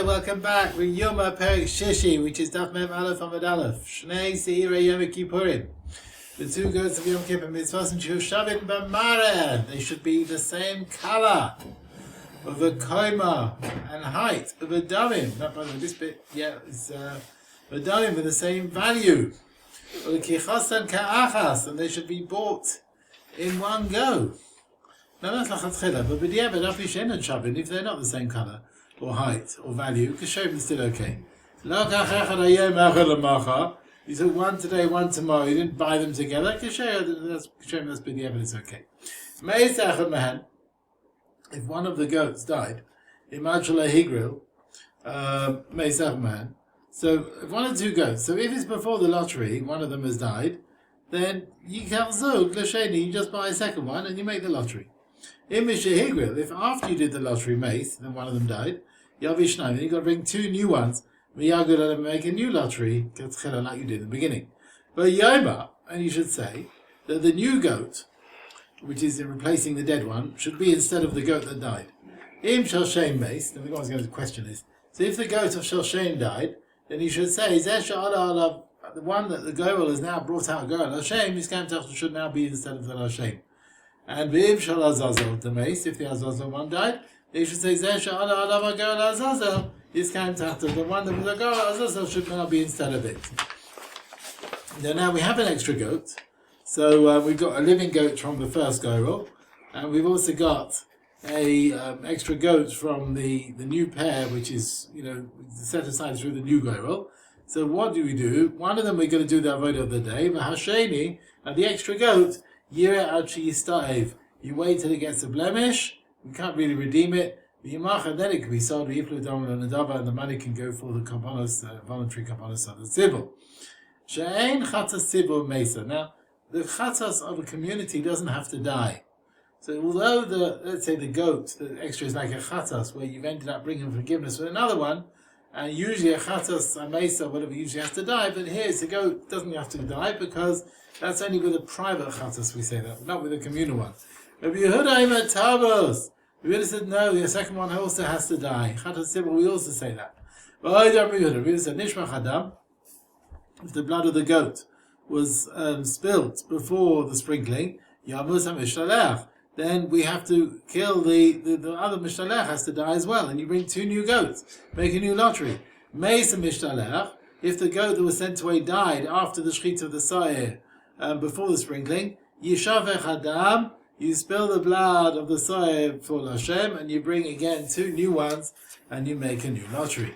Welcome back with Yoma Perek Shishi, which is Daf Mem Aleph Amud Aleph. Shnei Seirei Yom Kippurim. The two goats of Yom Kippur Mitzvos and Yerushalmi B'Mareh. They should be the same color, of a koima and height of a Dovid. Not by this bit, it's a Dovid with the same value. Or Kichasan Ka'achas, and they should be bought in one go. Now that's lachatchila, but b'diavad afi she'en and shavin, if they're not the same color or height or value, kashem is still okay. You took one today, one tomorrow. You didn't buy them together. Kashem, that's b'diavad. It's okay. If one of the goats died, imagine higril, man. So if one of two goats, so if it's before the lottery, one of them has died, then you just buy a second one and you make the lottery. If after you did the lottery mace, then one of them died, then you've got to bring two new ones, and make a new lottery, like you did in the beginning. But Yoma, and you should say that the new goat, which is replacing the dead one, should be instead of the goat that died. Im Shelshem mace, then we're going to question this. So if the goat of Shelshem died, then you should say, the one that the girl has now brought out girl, Hashem, his Kamtach should now be instead of the Hashem. And V'im Shal Azazel, the mace, if the Azazel one died, they should say, Zeh Shal Alav Girl Azazel, his Kamtach, the one that was a girl Azazel should now be instead of it. Now we have an extra goat, so we've got a living goat from the first girl, and we've also got a extra goat from the new pair, which is set aside through the new girl. So what do we do? One of them we're going to do the avodah of the day, but Hasheni, and the extra goat, Yireh Ad Sheyistaev. You wait till it gets a blemish. You can't really redeem it. And then it can be sold. And the money can go for the kapanos, voluntary kapanos of the civil. She'ein chatas civil mesa. Now, the chatas of a community doesn't have to die. So although let's say the goat, the extra is like a chatas, where you've ended up bringing forgiveness with another one, and usually a chatas, a mesa, whatever, usually has to die, but here it's a goat, doesn't have to die, because that's only with a private chatas we say that, not with a communal one. Rabbi Yehuda Imer Tabos. We would have said no, the second one also has to die. Chatas Sibel, we also say that. But Rabbi Yehuda said, Nishma Chadam, if the blood of the goat was spilt before the sprinkling, Yamus HaMishtalech, then we have to kill the other Mishtalech has to die as well, and you bring two new goats, make a new lottery. Meis Mishtalech, if the goat that was sent away died after the shechita of the Sayer, before the sprinkling, Yishavech Adam, you spill the blood of the Sayer for Hashem, and you bring again two new ones, and you make a new lottery.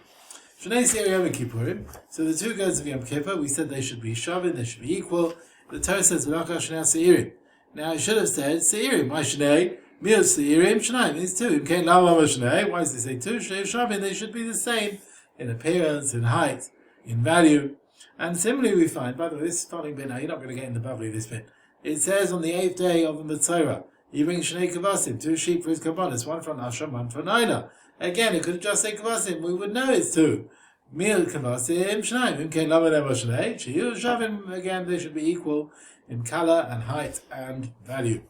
Shnei Seirei Yom Kippurim. So the two goats of Yom Kippur, we said they should be shavin, they should be equal. The Torah says V'laka Shnei Seirim. Now it should have said Seirim. My Shnei, Mil Seirim, Shnei means two. Imkein Lama Shnei. Why does it say two? Shnei Shavin. They should be the same in appearance, in height, in value. And similarly we find, by the way, this following bit now, you're not going to get in the bubbly this bit. It says on the 8th day of the Mitzvah, you bring Shnei Kavasim, two sheep for his kabbanis, one for Nasham, one for Naila. Again, it could have just said Kavasim, we would know it's two. Mil Kavasim, Shnei, Imkein Lama Shnei, Shiyu Shavim, again, they should be equal in color and height and value.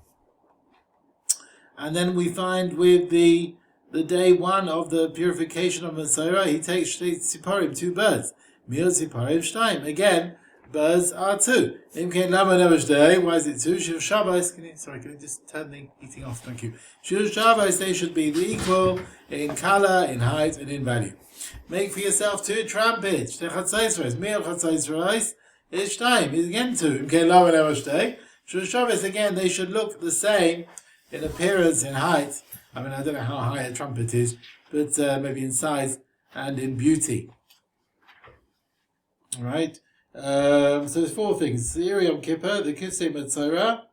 And then we find with the day one of the purification of Mitzvah, he takes Siparim, two birds. Mil Siparim Shtaim. Again, birds are two. Imkein Lama Day. Why is it two? Shil Shabbos. Can you just turn the eating off? Thank you. Shil Shabbos, they should be equal in color, in height, and in value. Make for yourself two trumpets. Techatzos. Mil Chatzos. It's time. It's again two. Imkein Lama Day. Shil Shabbos, again, they should look the same in appearance, in height. I mean, I don't know how high a trumpet is, but maybe in size and in beauty. Alright, so there's four things. The Yom Kippur, the Kisei Metzora,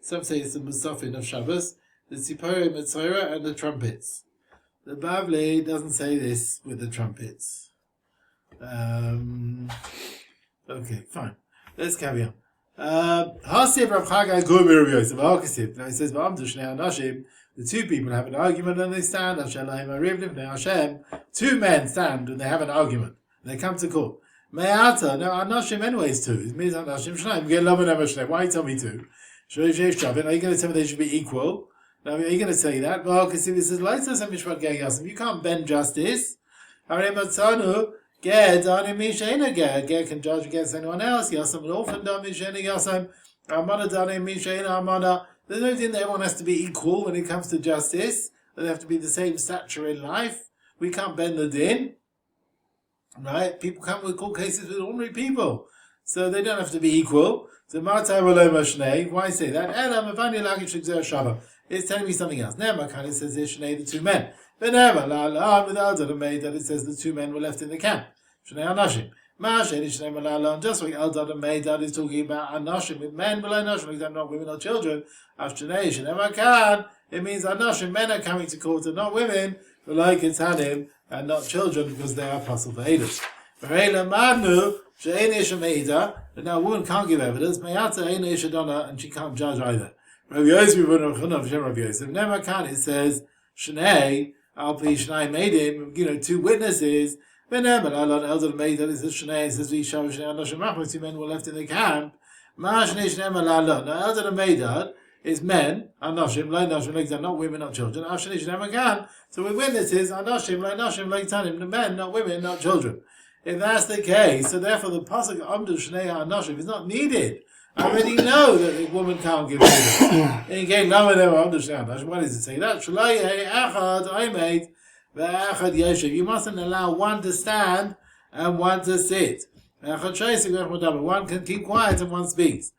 some say it's the Musafin of Shabbos, the Tzipori Metzora, and the trumpets. The Bavli doesn't say this with the trumpets. Okay, fine. Let's carry on. Hasiv Rav Chagai Gur B'Rav Yosef. Now it saes, the two people have an argument and they stand. Two men stand and they have an argument. And they come to court. Me'ata, no, Anashim anyways two. It means Anashim Shnaim. Why tell me two? Are you going to tell me they should be equal? Now, are you going to say that? Well, because if this is Leitzos and Mishpat Geigasim, you can't bend justice. Harimatzanu, Ger, Dani Mishaina Ger. Ger can judge against anyone else. Yasam, an orphan, Dani Mishaina Yasam. Amana, Dani Mishaina Amana. There's no thing that everyone has to be equal when it comes to justice. They have to be the same stature in life. We can't bend the din. Right? People come with court cases with ordinary people. So they don't have to be equal. So Marta Roloma Shnei, why say that? Elam Avani Lagish Shava. It's telling me something else. Never kind of says Shnei, the two men. But never la without it made that it says the two men were left in the camp. Shnei Anashim. Masechet Shnei Malala, just like Eldad made that is talking about Anashim with men below Anashim, like not women or children. After Shnei never can. It means Anashim, men are coming to court and not women, but like it's Hanim and not children because they are possible for Edus. Ve'ela Madnu. But now a woman can't give evidence, and she can't judge either. Rabbi Yosef, never can, it says, Shnei, Alpi Shnei made him, two witnesses, but never, Elder made that it says Shnei, it says, Vishav Shnei, Anoshim, two men were left in the camp. Ma Shnei Shnei Malala. Now, Elder made that is men, Anoshim, like Noshim, like not women, not children. Shnei Shnei can. So with witnesses, Anoshim, like Noshim, like Tanim, the men, not women, not children. If that's the case, so therefore the pasuk Amdu Shnei Anoshim is not needed. I already know that the woman can't give evidence. In case no one ever Amdu Shnei Anoshim, what does it say? That Shalai Echad I made ve'Echad Yeshiv. You mustn't allow one to stand and one to sit. One can keep quiet and one speaks.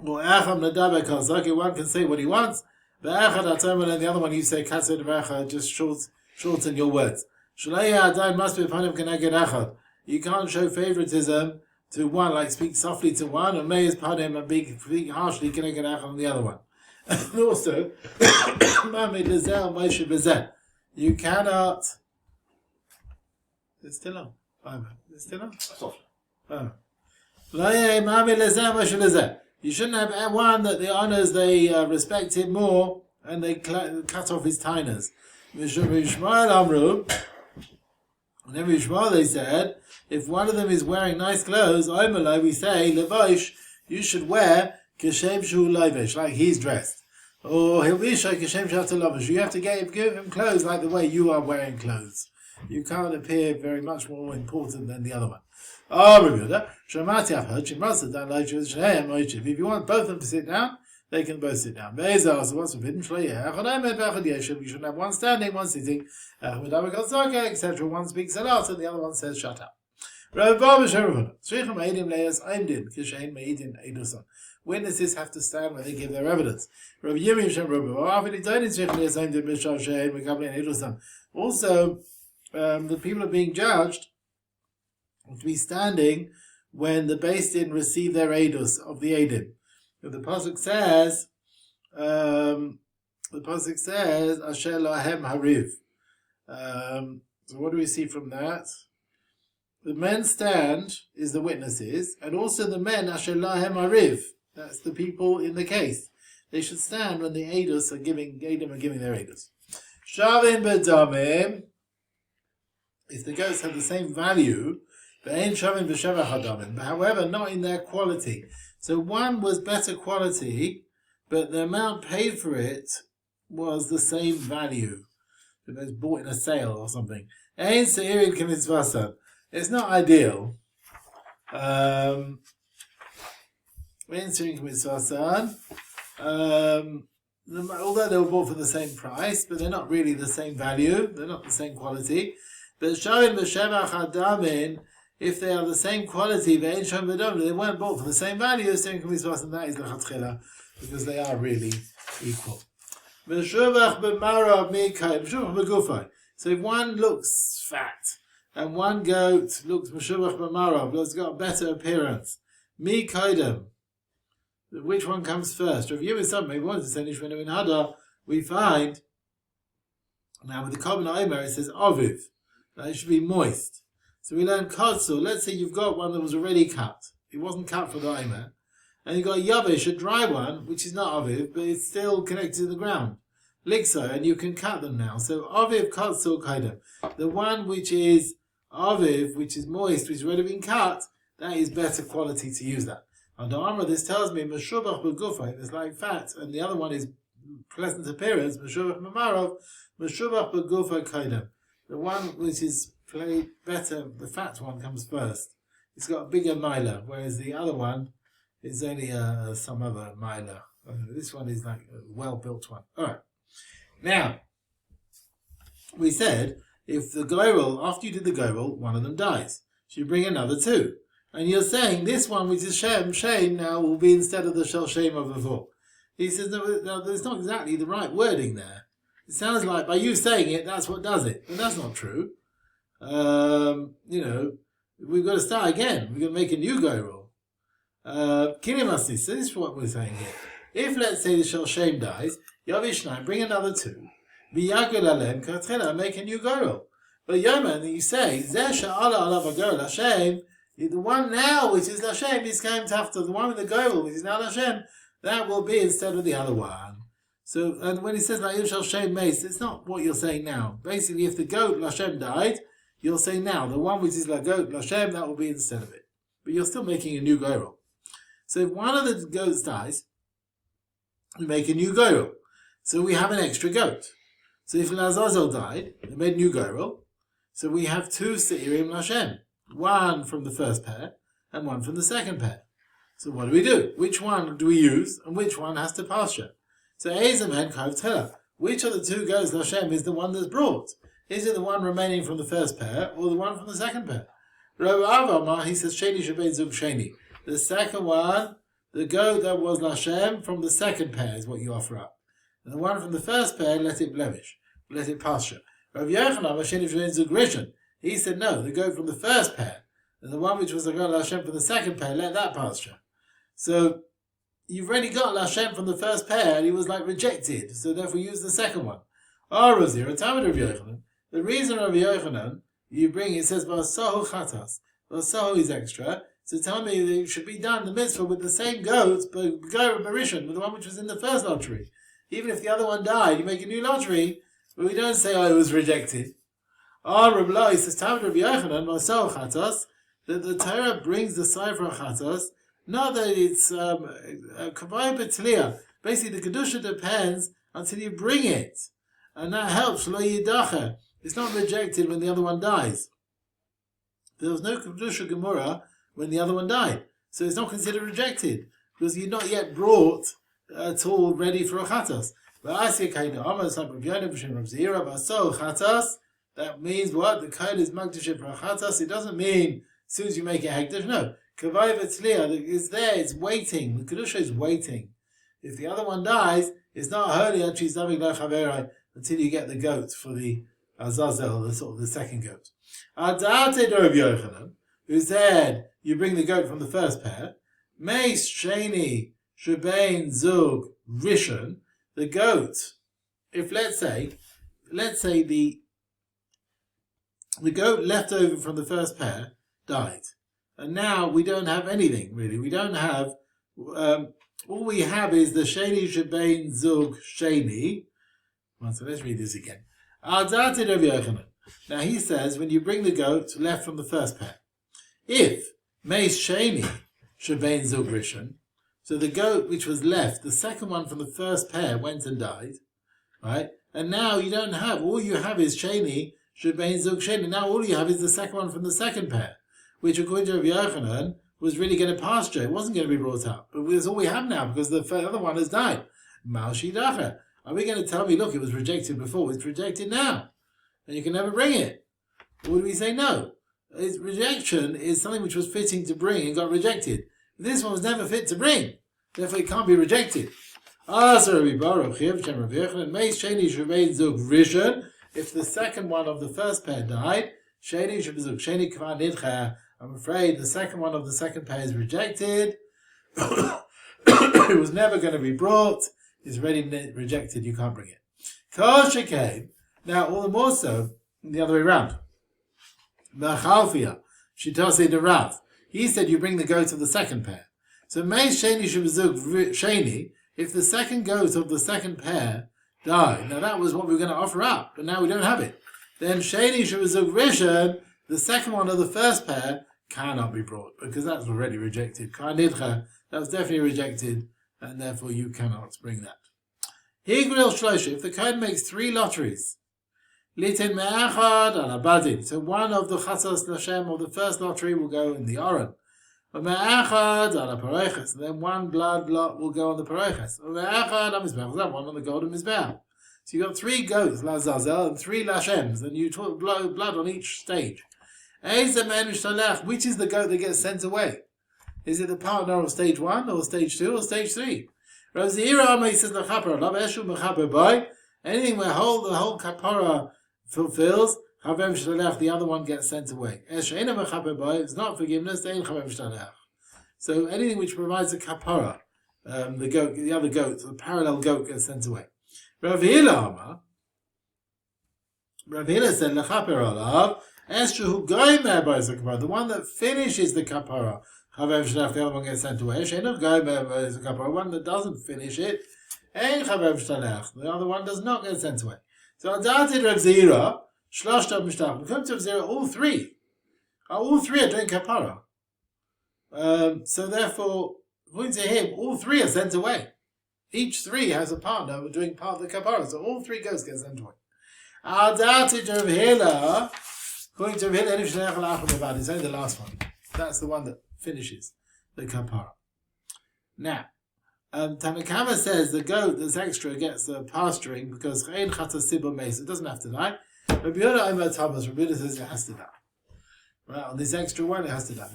Or Echad Nadaber Kozaki, one can say what he wants. Ve'Echad Atamel, and the other one you say Katzed Ve'Echad, just shorten your words. You can't show favoritism to one, like speak softly to one, and may panim and speak harshly on the other one. And also, you cannot. It's still on. It's still on. Soft. You shouldn't have one that the honors they respect him more, and they cut off his tiners. Whenever Yishmael they said, if one of them is wearing nice clothes, we say, Levosh, you should wear Kashem Shu Levosh, like he's dressed. Or Hilvisha Kashem Shu Levosh. You have to give him clothes like the way you are wearing clothes. You can't appear very much more important than the other one. If you want both of them to sit down, they can both sit down. So what's forbidden? You shouldn't have one standing, one sitting, etc. One speaks a lot, and the other one says, shut up. Witnesses have to stand when they give their evidence. Also, the people are being judged to be standing when the Beis Din receive their edus of the Eidim. The pasuk says, Asher lahem hariv. So what do we see from that? The men stand is the witnesses, and also the men Asher lahem hariv. That's the people in the case. They should stand when the edus are giving their edus. Shavim bedamim. If the goats have the same value, but however, not in their quality. So one was better quality, but the amount paid for it was the same value. It was bought in a sale or something. It's not ideal. Although they were bought for the same price, but they're not really the same value. They're not the same quality. But if they are the same quality, they weren't bought for the same value, and that is the because they are really equal. So if one looks fat, and one goat looks meshubach b'marav, has got a better appearance, mi kaidem, which one comes first? Rav Yirmiyah something wanted to say Nishmenu in Hada, we find, now with the Common Omer it says aviv, that it should be moist. So we learn kotsu. Let's say you've got one that was already cut. It wasn't cut for the Omer. And you've got a yavish, a dry one, which is not aviv, but it's still connected to the ground. Likso, and you can cut them now. So aviv, kotsu, kaidem. The one which is aviv, which is moist, which has already been cut, that is better quality to use that. And the Amra, this tells me, meshubach b'gufa, it's like fat, and the other one is pleasant appearance, meshubach b'marov, meshubach b'gufa kaidem. the one which is played better, the fat one comes first. It's got a bigger milah, whereas the other one is only some other milah. This one is like a well-built one. All right. Now, we said, if the goyrel, after you did the goyrel, one of them dies. So you bring another two. And you're saying this one, which is Shem, now will be instead of the Shel Shem of before. He says, no, there's not exactly the right wording there. It sounds like by you saying it, that's what does it. But that's not true. We've got to start again. We've got to make a new goyrel. Kinimasi, so this is what we're saying here. If, let's say, the Shel Shem dies, Yavishnai, bring another two. B'yagul alem katchila, make a new goyrel. But Yoma, you say, Zeh she'ala alav ha'goyrel Hashem, the one now which is Hashem is came after the one with the goyrel which is now Hashem, that will be instead of the other one. So, and when he says La'im Shel Shem Mace, it's not what you're saying now. Basically, if the goat Hashem died, you'll say now the one which is La goat Hashem, that will be instead of it. But you're still making a new goyrel. So if one of the goats dies, we make a new goyrel. So we have an extra goat. So if Lazazel died, we made a new goyrel. So we have two Seirim Hashem. One from the first pair and one from the second pair. So what do? Which one do we use and which one has to pasture? So Ezamen Kov Tela. Which of the two goats Hashem is the one that's brought? Is it the one remaining from the first pair or the one from the second pair? Rav Avamar, he says Sheni Shabbat Zug Sheni. The second one, the goat that was Hashem from the second pair is what you offer up. And the one from the first pair, let it blemish, let it pasture. Rav Yochanan, Sheni Shabbat Zug Rishon. He said, no, the goat from the first pair, and the one which was the goat Hashem from the second pair, let that pasture. So, you've already got Hashem from the first pair, and he was like rejected, so therefore use the second one. Razir, a Talmud of Yochanan. The reason of Yochanan, you bring, it says, Vasahu Chatas. Vasahu is extra, so tell me that it should be done, the mitzvah, with the same goat, but go Barishon, with the one which was in the first lottery. Even if the other one died, you make a new lottery, but we don't say, it was rejected. Rabbi says, Talmud Rabbi Yochanan, Masal Chatas, that the Torah brings the Sefer Chatas, not that it's Kavai Betliya. Basically, the Kedusha depends until you bring it. And that helps, Lo Yidacha. It's not rejected when the other one dies. There was no Kedusha Gemara when the other one died. So it's not considered rejected, because you're not yet brought at all ready for a Chatas. That means what? The Cohen is Magdashim for a Chatas. It doesn't mean as soon as you make it Hekdesh. No. Kavai V'tzliya is there. It's waiting. The Kedusha is waiting. If the other one dies, it's not holy until you get the goat for the Azazel, the sort of the second goat. Adate Rav Yochanan, who said you bring the goat from the first pair. Meis Sheni Shebein Zug Rishon. The goat. If let's say the goat left over from the first pair died. And now we don't have anything, really. We don't have... all we have is the Sheni Shebein Zug Sheni. So let's read this again. Now he says, when you bring the goat left from the first pair, if Meis Sheni Shebein Zug Rishon, so the goat which was left, the second one from the first pair went and died, right? And now you don't have, all you have is Sheni Shebein Zug Sheni. Now all you have is the second one from the second pair, which according to Rav Yochanan was really going to pasture. It wasn't going to be brought up. But that's all we have now, because the other one has died. Mal Shidacha. Are we going to tell me, look, it was rejected before, it's rejected now, and you can never bring it? Or would we say no? Its rejection is something which was fitting to bring and got rejected. This one was never fit to bring, therefore it can't be rejected. If the second one of the first pair died, I'm afraid the second one of the second pair is rejected. It was never going to be brought. It's already rejected. You can't bring it. Now, all the more so, the other way around. Shitase de Rav. He said you bring the goat of the second pair. So Meis Sheni Shebezug Sheni, if the second goat of the second pair died, now that was what we were going to offer up, but now we don't have it. Then Sheni Shebezug Rishon, the second one of the first pair, cannot be brought, because that's already rejected. That was definitely rejected, and therefore you cannot bring that. If the Cohen makes 3 lotteries, Litin me'achad ala badin. So one of the chatzos l'Hashem of the first lottery will go in the Aron. Me'achad ala paroches. And then one blood lot will go on the paroches. Me'achad ala mizbeach. That one on the golden mizbeach. So you've got 3 goats, Lazazel, and 3 Lashems, and you blow blood on each stage. Which is the goat that gets sent away? Is it the partner of stage 1, or stage 2, or stage 3? Anything where the whole kapara fulfills, the other one gets sent away. It's not forgiveness, so anything which provides a kapara, the other goat, the parallel goat gets sent away. Rav Hila said, the one that finishes the kapara, the other one gets sent away. The one that doesn't finish it, the other one does not get sent away. So Adated Rav Zira, Shloshta Mishtach, according to Rav Zira, all three are doing kapara. So therefore, according to him, all 3 are sent away. Each 3 has a partner doing part of the kapara, so all 3 goats get sent away. Adated Rav Hila, according to Rav Hila, it's only the last one. That's the one that finishes the kapara. Now, Tanakama says the goat that's extra gets the pasturing because it doesn't have to die. Rabbi Yehuda says it has to die. Right, on this extra one it has to die.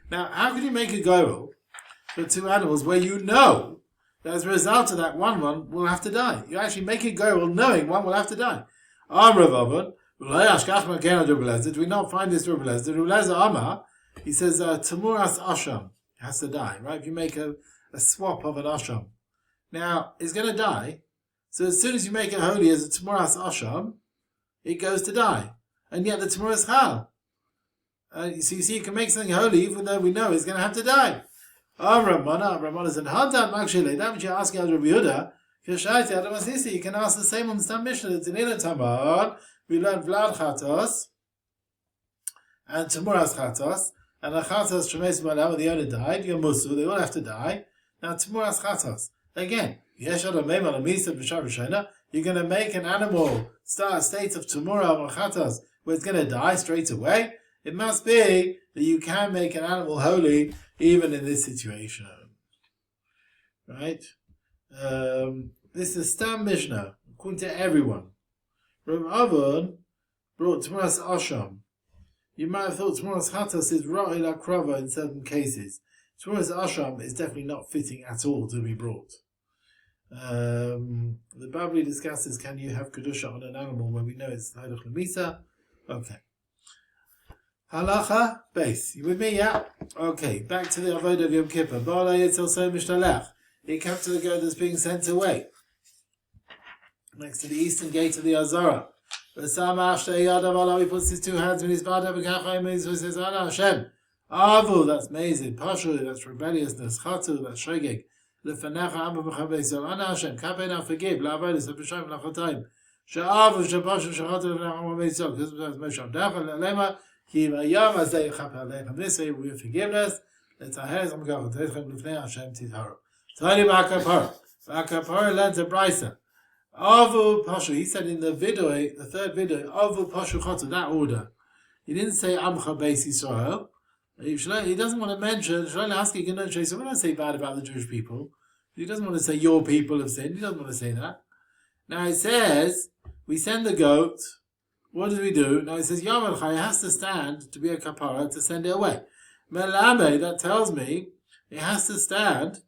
Now, how can you make a goal for 2 animals where you know that as a result of that one will have to die? You actually make a goal knowing one will have to die. Do we not find this Rabbi Lezer? He says, Tamuras Asham has to die, right? If you make a swap of an Asham. Now, it's going to die. So as soon as you make it holy as a Tamuras Asham, it goes to die. And yet the Tamuras Chal. So you see, you can make something holy even though we know it's going to have to die. Ramana said, that which you're asking out of Rabbi Yehuda, you can ask the same on the same mission. It's in Tamar. We learned Vlad Chatos and Tamuras Chatos. And the Chatos Shemes Balav, the owner died, Yamusu, they all have to die. Now Tamuras Chatos. Again, you're going to make an animal start a state of Tamura or Chatos where it's going to die straight away. It must be that you can make an animal holy even in this situation. Right? This is Stam Mishnah, according to everyone. Rav Avon brought Tamuras Asham. You might have thought Tamuras Chatos is Ra'il Akrava in certain cases. Tamuras Asham is definitely not fitting at all to be brought. The Babli discusses, can you have Kedusha on an animal when we know it's Haidach Lemisa? Okay. Halacha base. You with me? Yeah? Okay, back to the Avodah of Yom Kippur. Ba'ala Yitzel So Mishtalech. He comes to the goat that's being sent away. Next to the eastern gate of the Azara. He puts his 2 hands in his bada, and he says, Ana Hashem. Avu, that's Mezid. Pashu, that's rebelliousness. Chatu, that's Shogeg. Lefanecha Amba B'chabeso. Ana Hashem, Kapena, forgive. La'avodah, Sepishayim, La'chotayim. Sha'avu, Shapashu, Shachatu, Lefanecha B'chabeso. This is Moshe Abdachal, Le'lema. This way we have forgiveness. Let's learns a brisa. Avu Pashu, he said in the video, the third video, Avu Pashu Chotu, that order. He didn't say Amcha Beis Yisrael. He doesn't want to mention, so we don't say bad about the Jewish people. He doesn't want to say your people have sinned. He doesn't want to say that. Now it says, we send the goat. What do we do? Now it says Yom Chai has to stand to be a kapara to send it away. Melame, that tells me it has to stand,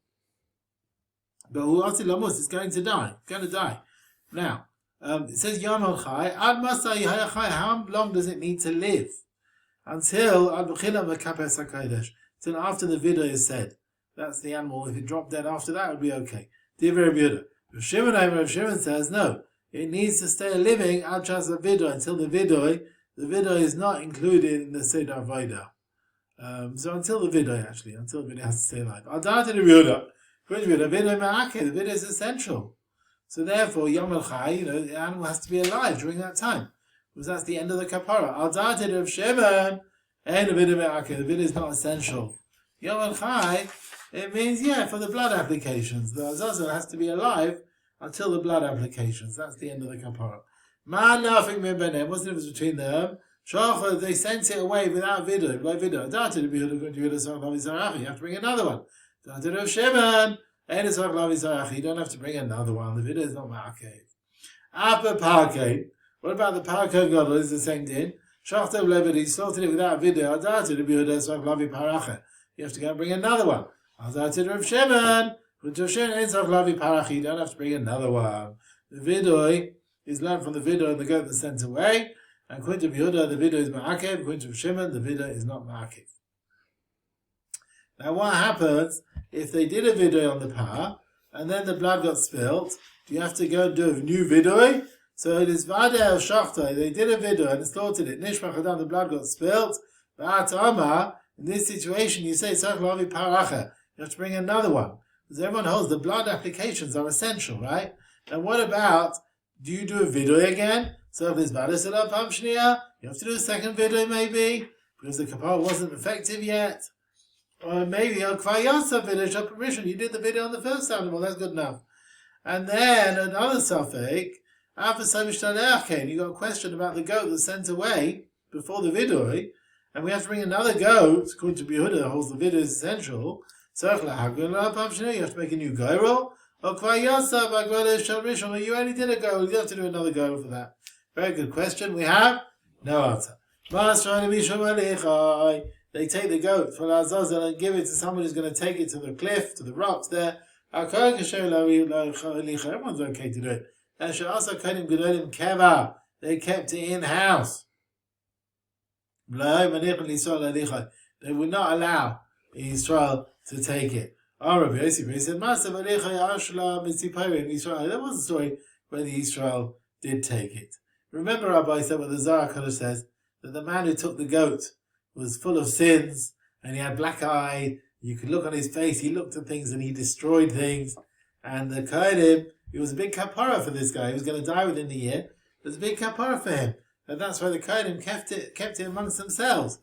but it's going to die. It's going to die. Now, it says Yom Chai. Ad Masai Hayachai. How long does it need to live? Until after the video is said. That's the animal. If it dropped dead after that, it would be okay. Rav Shimon says no. It needs to stay living until the vidoy is not included in the Seder Avodah. So until the vidoy has to stay alive. The vidoy is essential. So therefore, Yom Chai, the animal has to be alive during that time. Because that's the end of the kapara. Rav Shimon, and the vidoy is not essential. Yom Chai, it means, for the blood applications. The Azazel has to be alive until the blood applications. That's the end of the kapara. Man nothing benem. What's the difference between them? Shachar, they sent it away without video. By video, you have to bring another one. You don't have to bring another one. The video is not ma'akev. Upper parke. What about the parke gadol? Is the same thing. Shachar levid, he slaughtered it without video. You have to go and bring another one. You don't have to bring another one. The video is learned from the video and the goat that's sent away. And according to Yehuda, the video is ma'akev. According to Shimon, the video is not ma'akev. Now, what happens if they did a video on the par and then the blood got spilt? Do you have to go and do a new video? So it is vadeh shachta. They did a video and slaughtered it. Nishmach adam, the blood got spilt. Ba'at in this situation, you say tzarich lavi paracha. You have to bring another one because everyone holds the blood applications are essential, right? And what about? Do you do a video again? So if there's vadeh pam shniya, you have to do a second video maybe because the kapara wasn't effective yet. Or maybe Kvayasa village of permission. You did the video on the first animal, that's good enough. And then another suffix, after Samishtalech, you got a question about the goat that's sent away before the video, and we have to bring another goat, according to Yehuda, holds the video is essential. You have to make a new goyrel. Or Kvayasa, you already did a goat, you have to do another goat for that. Very good question. We have no answer. They take the goat for Azazel and give it to someone who's going to take it to the cliff, to the rocks there. Everyone's okay to do it. They kept it in-house. They would not allow Israel to take it. That was the story when Israel did take it. Remember, Rabbi said what the Zohar Kodesh says, that the man who took the goat was full of sins, and he had black eye. You could look on his face. He looked at things and he destroyed things. And the Kohen, it was a big kapara for this guy. He was going to die within the year. It was a big kapara for him, and that's why the Kohen kept it amongst themselves.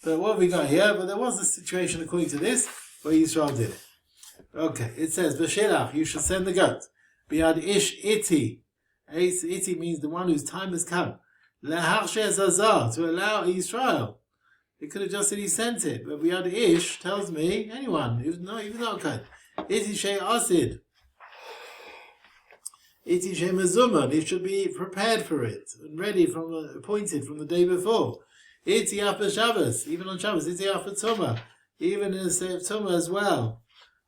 But what have we got here? But there was a situation according to this where Yisrael did it. Okay, it says B'shilach, you shall send the goat. Biad ish iti. Iti means the one whose time has come. Lahar she'ezazah, to allow Yisrael. It could have just said he sent it, but we had ish tells me anyone. He was not okay. Iti she asid. Iti she mezuman. He should be prepared for it and ready appointed from the day before. Iti after Shabbos, even on Shabbos. Iti after Tumah, even in the state of Tumah as well.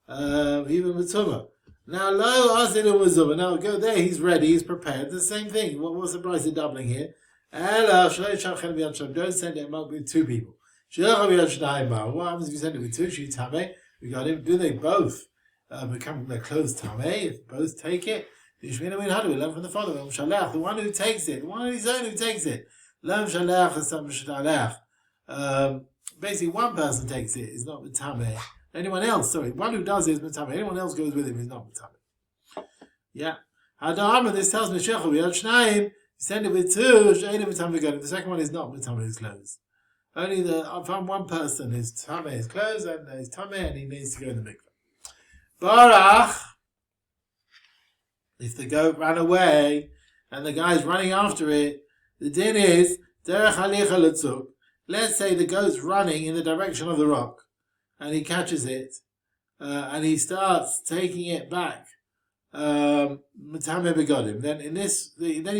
Even with Tumah. Now lo asid mezuman. Now go there. He's ready. He's prepared. The same thing. What's the price of doubling here? Don't send it among with two people. What happens if you send it with two? We got him. Do they both become their clothes tameh? If both take it, we learn from the following: the one who takes it, the one on his own who takes it. Basically, one person takes it is not tameh. Anyone else, one who does it is tameh. Anyone else goes with him is not tameh. Yeah. This tells me you send it with two. The second one is not tameh his clothes. Only from one person is tameh his clothes and he's tameh and he needs to go in the mikveh. Barach, if the goat ran away and the guy's running after it, the din is derech halicha letzuk. Let's say the goat's running in the direction of the rock and he catches it and he starts taking it back. Then he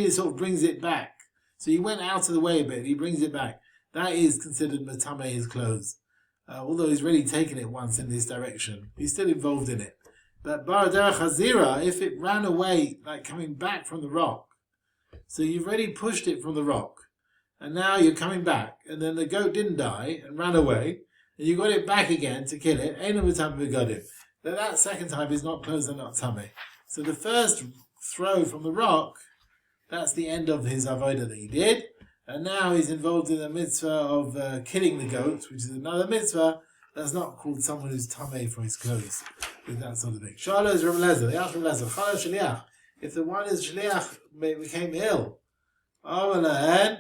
sort of brings it back. So he went out of the way a bit. He brings it back. That is considered matameh his clothes. Although he's really taken it once in this direction, he's still involved in it. But bar derech hazira, if it ran away, like coming back from the rock, so you've already pushed it from the rock, and now you're coming back, and then the goat didn't die and ran away, and you got it back again to kill it. Ain't no matameh begodim. That second time is not clothes and not tameh. So the first throw from the rock, that's the end of his avodah that he did. And now he's involved in the mitzvah of killing the goat, which is another mitzvah. That's not called someone who's tameh for his clothes, with that sort of thing. Shalom is Rav Lezer. They asked Rav Lezer, Chala shliach. If the one is shliach became ill, kach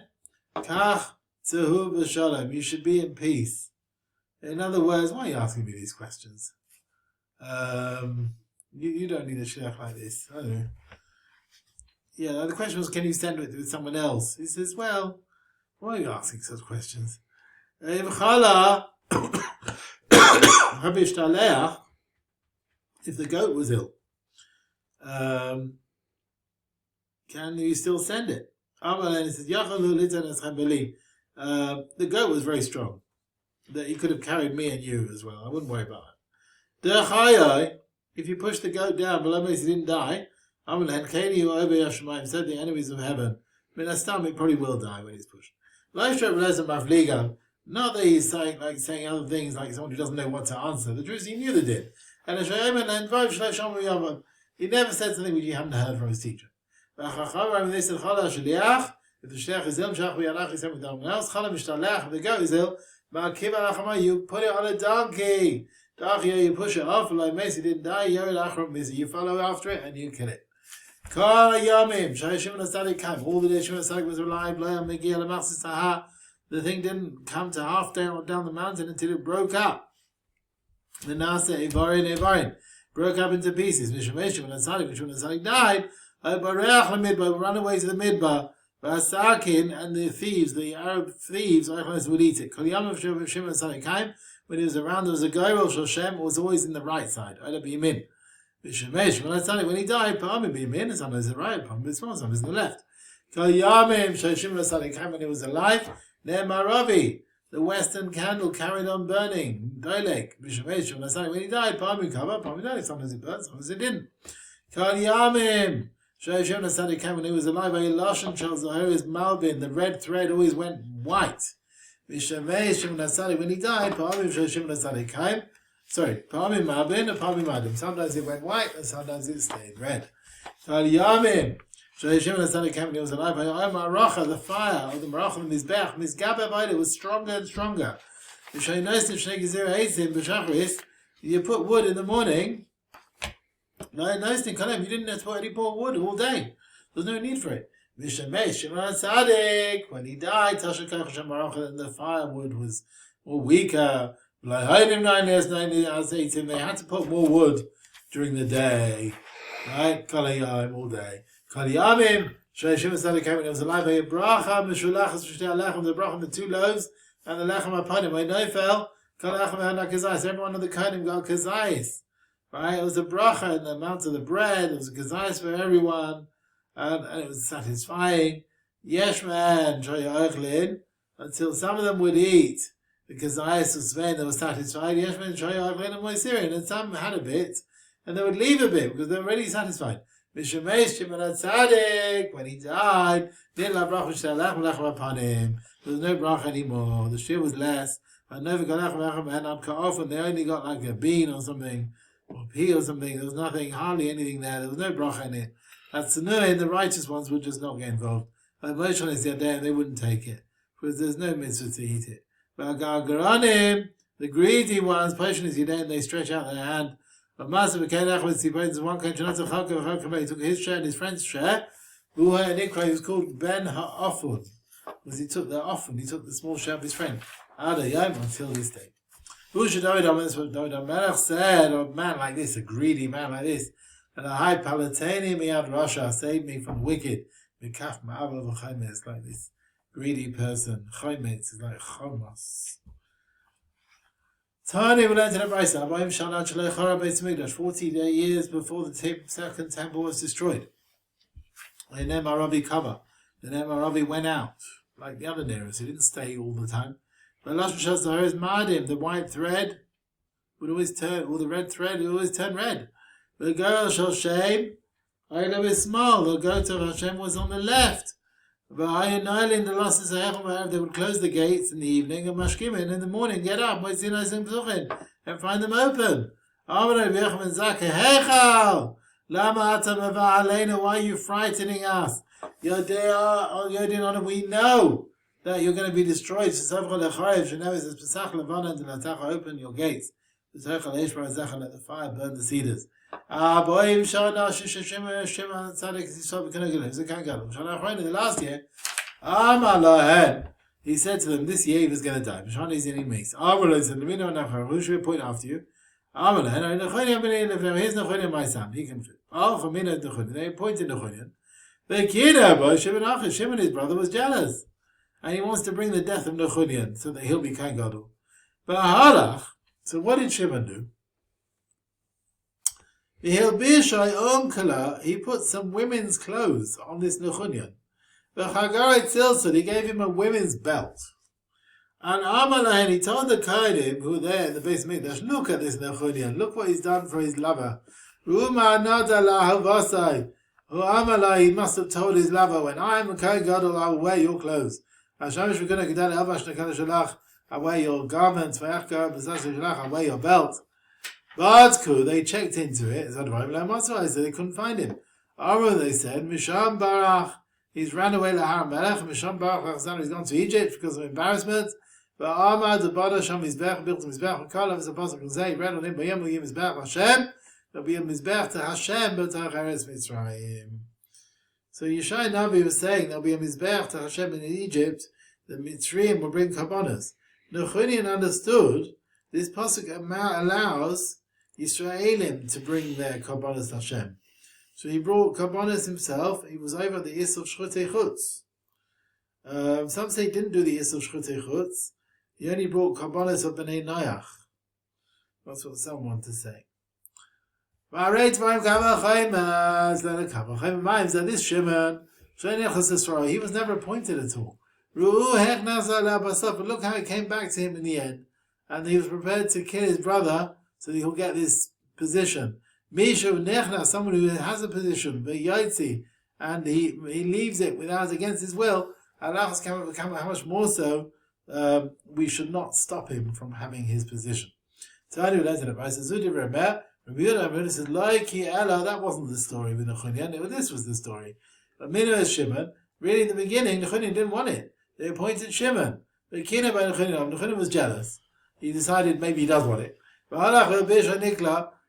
tzehu b'shalom. You should be in peace. In other words, why are you asking me these questions? You don't need a shliach like this. I don't know. Yeah, the question was, can you send it with someone else? He says, well, why are you asking such questions? If the goat was ill, can you still send it? And he says, the goat was very strong, that he could have carried me and you as well. I wouldn't worry about it. If you push the goat down, below me, he didn't die. Said the enemies of heaven. I mean, he probably will die when he's pushed. Not that he's saying other things like someone who doesn't know what to answer. The truth is, he knew they did. And he never said something which he hadn't heard from his teacher. If the shliach is ill, if the goat is ill, you put it on a donkey. You push it off, like Macy didn't die, you follow after it and you kill it. All the days Shimon HaTzadik was alive, the thing didn't come to half down the mountain until it broke up. The Nasa Evarin broke up into pieces. Shimon HaTzadik died, run away to the Midbar. And the thieves, the Arab thieves, would eat it. When he was around, there was a guy of Shoshem who was always in the right side. When he died, Parmi Bimin, sometimes the right, Parmi sometimes the left. When he was alive, Maravi, the western candle carried on burning. When he died, Parmi Kaba, Parmi died. Sometimes it burned, sometimes it didn't. When he was alive, his Malbin, the red thread always went white. When he died, Parmi Malbin and Parmi Madim. Sometimes it went white and sometimes it stayed red. When he was alive, the fire of the Marach and Mizbech, was stronger and stronger. You put wood in the morning. You didn't have to put any more wood all day. There's no need for it. When he died, the firewood was more weaker. They had to put more wood during the day. Right? All day. When he was alive, the bracha, the 2 loaves, and the lechem upon him. When no fell, every one of the Kohenim got kazayis. Right? It was a bracha in the amount of the bread. It was a kazayis for everyone. And it was satisfying. Yeshman, shoyachlin, until some of them would eat. Because Ayas was Sven, they were satisfied. Yeshman, shoyachlin, and moisirin. And some had a bit. And they would leave a bit because they were already satisfied. Mishemesh Shimon HaTzadik, when he died, there was no bracha anymore. The shir was less. And they only got like a bean or something, or pea or something. There was nothing, hardly anything there. There was no bracha in it. That's the righteous ones would just not get involved. Like Moshe is there, and they wouldn't take it. Because there's no mitzvah to eat it. But the greedy ones, Passion is and they stretch out their hand. But Master became one country, he took his share and his friend's share. He was called Ben Ha'ofun. Because he took the often, he took the small share of his friend. Until this day. Dovid HaMelech said, a man like this, a greedy man like this, and a high palatani miyad Rasha, saved me from the wicked. Mikaf ma'av v'chaimetz, it's like this greedy person. Chaimetz is like chomas. Tani, we learned in the Brisa, 40 years before the second temple was destroyed. The Maravi cover. The Maravi went out, like the other Neros. He didn't stay all the time. But Lashon Shas is Madim, the white thread would always turn, or the red thread would always turn red. The girl shall shame. I love it small. The goat of Hashem was on the left. But I and Nile the losses of heaven, they would close the gates in the evening and mashkimin in the morning. Get up, and find them open. Why are you frightening us? We know that you're going to be destroyed. Open your gates. Let the fire burn the cedars. The last year, he said to them, this year he was going to die. Who should we appoint after you? Here's Nechonian, my son. He can fit. They appointed Nechonian. Shimon, his brother, was jealous. And he wants to bring the death of Nechonian so that he'll be Kohen Gadol. But Harav, so what did Shimon do? He put some women's clothes on this Nechonian. He gave him a women's belt. And Amalahan, he told the Kohenim who were there in the base Mikdash, look at this Nechonian, look what he's done for his lover. He must have told his lover, when I am a Kohen Gadol, I will wear your clothes. I wear your garments, I wear your belt. But they checked into it, so they couldn't find him. They said, Misham Barach, he's ran away to Harav Melech, Misham Barach, he's gone to Egypt because of embarrassment. But Ahmad, the Bada Sham Mizbech, built a Mizbech, Kalav is a Pasuk and say, read on him, Bayam will give Mizbech Hashem, there'll be a Mizbech to Hashem, but to Hacheres Mitzrayim. So Yeshai Navi was saying there'll be a Mizbech to Hashem in Egypt, the Mitzrayim will bring Karbonos. Nechonian understood this Pasuk allows Yisraelim to bring their Karbonos to Hashem. So he brought Karbonos himself, he was over the Is of Shchutei Chutz. Some say he didn't do the Is of Shchutei Chutz, he only brought Karbonos of Bnei Noach. That's what some want to say. So this Shimon, he was never appointed at all. But look how it came back to him in the end. And he was prepared to kill his brother so that he'll get this position. Someone who has a position, and he leaves it against his will, how much more so we should not stop him from having his position. So I learned it. I said, that wasn't the story with Nechonian, this was the story. But Mina Shimon, really in the beginning, Nechonian didn't want it. They appointed Shimon. But Nechonian was jealous. He decided maybe he does want it. But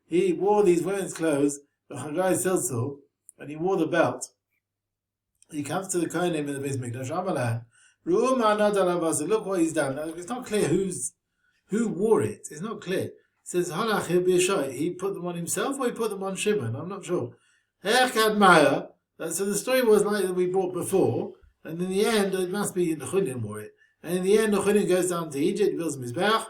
he wore these women's clothes, and he wore the belt. He comes to the Cohen in the Beis Mikdash. Look what he's done. Now, it's not clear who wore it. It's not clear. It says he put them on himself or he put them on Shimon. I'm not sure. So the story was like that we brought before, and in the end it must be Nechonian wore it. And in the end Nechonian goes down to Egypt, builds a Mizbeach.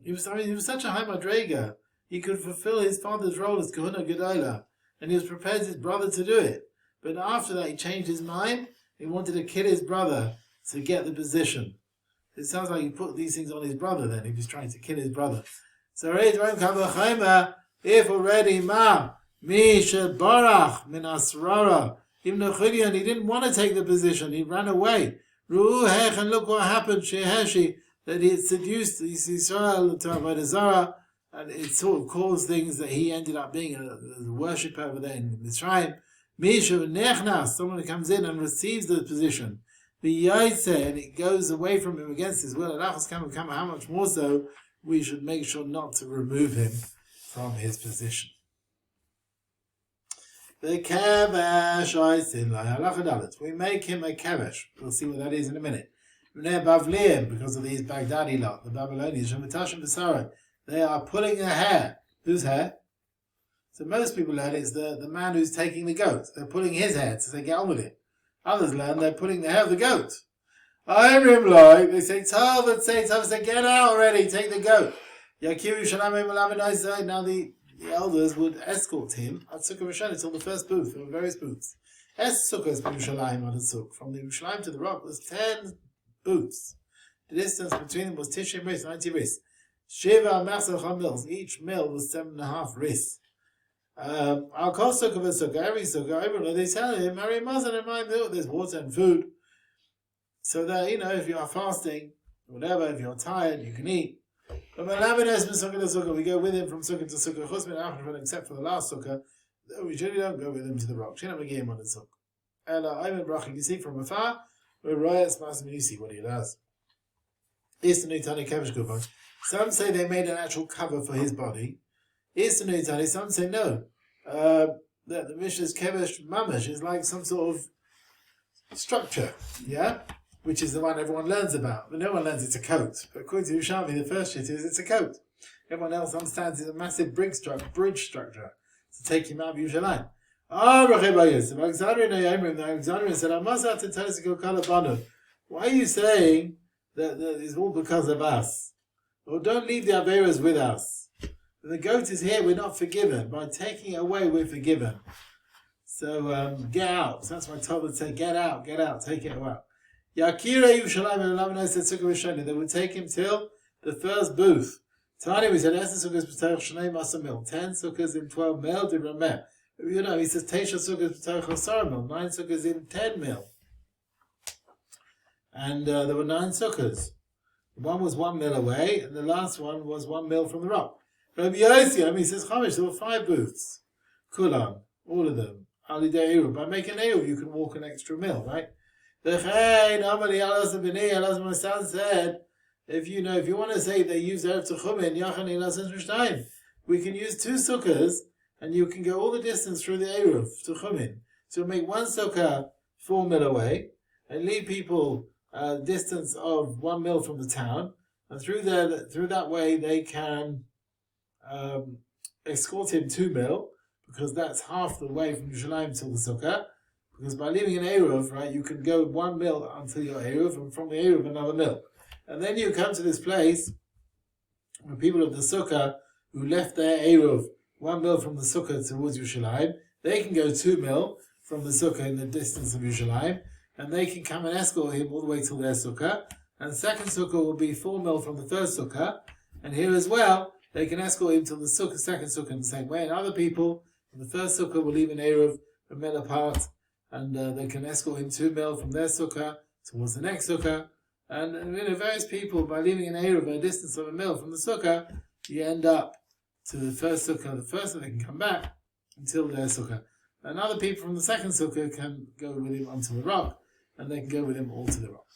He was such a high madrega. He could fulfill his father's role as Kahuna Gedola, and he was prepared his brother to do it. But after that, he changed his mind. He wanted to kill his brother to get the position. It sounds like he put these things on his brother then, if he's trying to kill his brother. So, if already Misha Barach min Asrara, even Nechonian, he didn't want to take the position, he ran away. And look what happened, Sheheshi, that he had seduced Israel to Avodah Zarah, and it sort of caused things that he ended up being a worshipper over there in Mitzrayim. Misha Nechnas, someone who comes in and receives the position. The Yaitse, and it goes away from him against his will. And how much more so we should make sure not to remove him from his position. The Kevesh, we make him a Kevesh. We'll see what that is in a minute. Because of these Baghdadi lot, the Babylonians, they are pulling their hair. Whose hair? So most people learn it's the man who's taking the goat. They're pulling his hair to say, get on with it. Others learn they're pulling the hair of the goat. They say, Tov, say, get out already, take the goat. Now the elders would escort him at Sukkah Rishon till the first booth. There were various booths. Sukkahs from Yerushalmi on the Sukkah. From the Yerushalmi to the rock was 10 booths. The distance between them was 90 ris. Shiva Masechet mills. Each mill was 7.5 ris. I'll call Sukkah for Sukkah. Every Sukkah, everyone, they tell him, Mary Mazan and my milk, there's water and food. So that, if you are fasting, whatever, if you're tired, you can eat. But we go with him from Sukkah to Sukkah, except for the last Sukkah, we generally don't go with him to the rock. We don't game on the Sukkah. You see from afar, you see what he does. Some say they made an actual cover for his body. Some say no. That the Mishnah's Kevesh Mamash is like some sort of structure. Yeah? which is the one everyone learns about. But no one learns it's a coat. But according to Yerushalmi, the first shit is it's a coat. Everyone else understands it's a massive bridge structure to take him out of Yerushalmi. The Alexandrian said, why are you saying that it's all because of us? Or don't leave the Averas with us. When the goat is here, we're not forgiven. By taking it away, we're forgiven. So get out. So that's why Talmud say, get out, take it away. Yakira Yerushalmi, they would take him till the first booth. Tani, we said, 10 sukkahs in 12 mil, he says, 9 sukkahs in 10 mil. And there were 9 sukkahs. One was 1 mil away, and the last one was 1 mil from the rock. Rabbi Yossi, he says, Chamish, there were 5 booths. Kulan, all of them. Ali De'eruv. By making Eruv, you can walk an extra mil, right? The Chaim, Amali, Alas, and B'nai, Alas, my son said, if you want to say they use Erev Techumin, Yachani, Alas, and Sh'tayim, we can use 2 sukkahs, and you can go all the distance through the Eruv, Techumin. So make 1 sukkah 4 mil away, and leave people a distance of 1 mil from the town, and through that way they can escort him 2 mil, because that's half the way from Yerushalmi till the sukkah. Because by leaving an Eruv, right, you can go 1 mil until your Eruv, and from the Eruv another mil. And then you come to this place where people of the sukkah who left their Eruv 1 mil from the sukkah towards Yerushalmi, they can go 2 mil from the sukkah in the distance of Yerushalmi, and they can come and escort him all the way till their sukkah. And the second sukkah will be 4 mil from the third sukkah. And here as well, they can escort him till the second sukkah in the same way. And other people in the first sukkah will leave an Eruv a mil apart, and they can escort him 2 mil from their sukkah towards the next sukkah. And various people, by leaving an Eruv a distance of a mil from the sukkah, you end up to the first sukkah. The first one they can come back until their sukkah. And other people from the second sukkah can go with him onto the rock, and they can go with him all to the rock.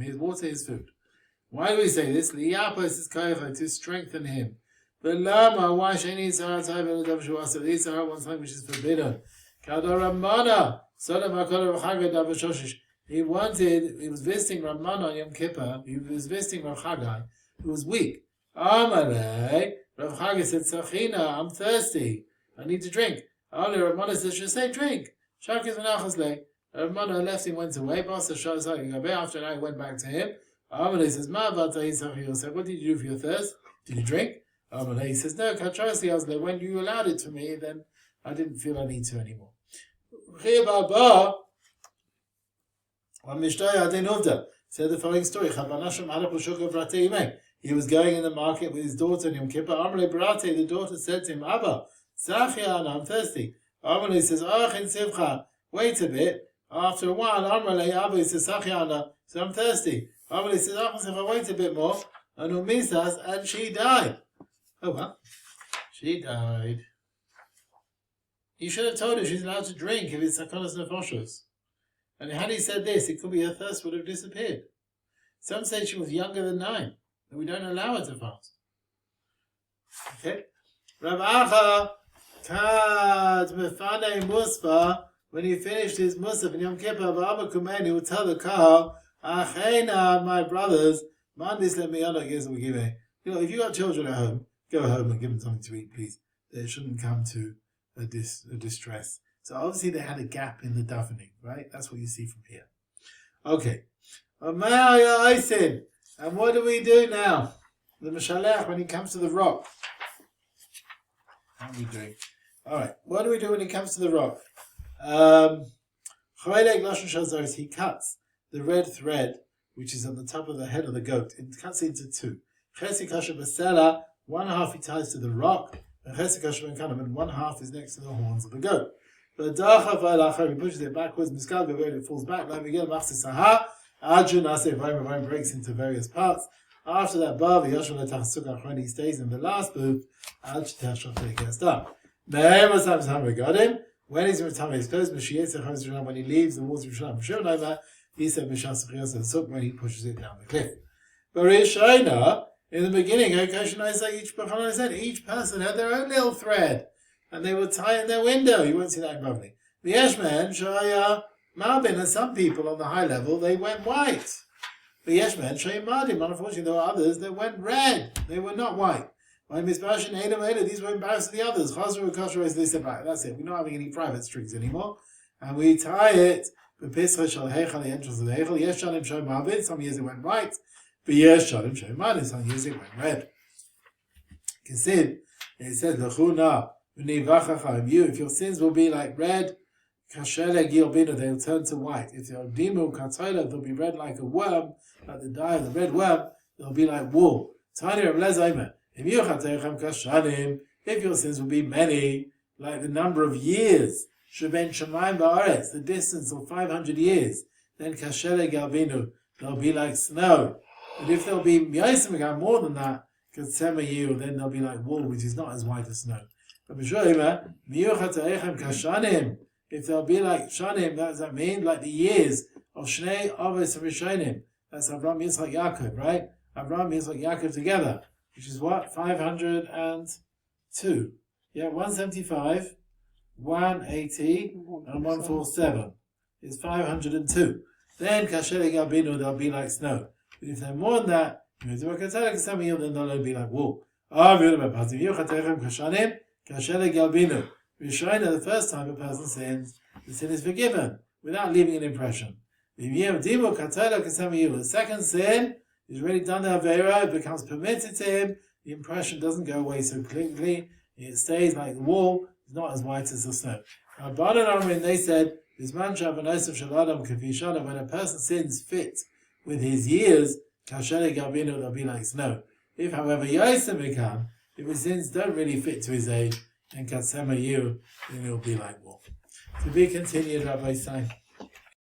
His water is food. Why do we say this? To strengthen him. But lama, why should he Sahara type of the Davshuasa? These are one time which is forbidden. He was visiting Ramana on Yom Kippur, he was visiting Rav Chagai, who was weak. Amalei, Rav Chagai said, Sachina, I'm thirsty, I need to drink. Ramana says, should say drink. Shakis Menachasle. Ramana left him, went away. After an hour, went back to him. Amalei says, what did you do for your thirst? Did you drink? Amalei says, no, when you allowed it to me, then I didn't feel I need to anymore. Said the following story. He was going in the market with his daughter in Yom Kippur. The daughter said to him, Abba, I'm thirsty. Amalei says, wait a bit. After a while, Abba says, so I'm thirsty. Amalei says, wait a bit more. And she died. Oh well, she died. You should have told her she's allowed to drink if it's Sakonas Nefoshos. And had he said this, it could be her thirst would have disappeared. Some say she was younger than 9, and we don't allow her to fast. Okay? Rav Acha Kad Mefane Musfa, when he finished his Musaf in Yom Kippur, Abba Kumen, he would tell the Kahal, Achena, my brothers, Mandis Lemiyana gives we give it. If you got children at home, go home and give them something to eat, please. They shouldn't come to a distress. So obviously they had a gap in the davening, right? That's what you see from here. Okay. And what do we do now? The Mashalach, when he comes to the rock. How are we doing? Alright, what do we do when he comes to the rock? He cuts the red thread, which is on the top of the head of the goat. It cuts into 2. 1 half he ties to the rock, and 1 half is next to the horns of the goat. He pushes it backwards, it falls back, breaks into various parts. After that, he stays in the last booth, he gets done. When he's in time, he's closed, when he leaves the walls of Yerushalmi, he said, when he pushes it down the cliff. In the beginning, each person had their own little thread, and they would tie in their window. You won't see that in Bavli. V'yeshmen shaya marbin, and some people on the high level, they went white. V'yeshmen shaya mardim, unfortunately there were others that went red. They were not white. These were embarrassed to the others. They said, right, that's it. We're not having any private strings anymore. And we tie it. The entrance of the Heichel. Yes, Shalim Show Marvin. Some years it went white. But yes, Shalim Show Marvin. Some years it went red. Consider, it says, if your sins will be like red, they'll turn to white. If your dimu katoila, they'll be red like a worm, like the dye of the red worm, they'll be like wool. If your sins will be many, like the number of years, the distance of 500 years, then kashele galvinu, they'll be like snow. But if they'll be more than that, then they'll be like wool, which is not as white as snow. If they'll be like shanim, what does that mean? Like the years of Shnei Avos Rishonim. That's Avraham, Yitzchok, Yaakov, right? Avraham, Yitzchok, Yaakov together. Which is what? 502. Yeah, 175, 180, and 147 is 502. Then Kasher Gabinu, they'll be like snow. But if they're more than that, then they'll be like wool. The first time a person sins, the sin is forgiven without leaving an impression. The second sin, he's already done the Avera, it becomes permitted to him, the impression doesn't go away so quickly, it stays like the wall, it's not as white as the snow. They said, when a person sins fit with his years, they'll be like snow. If, however, if his sins don't really fit to his age, then then it'll be like wool. To be continued, Rabbi Chaim.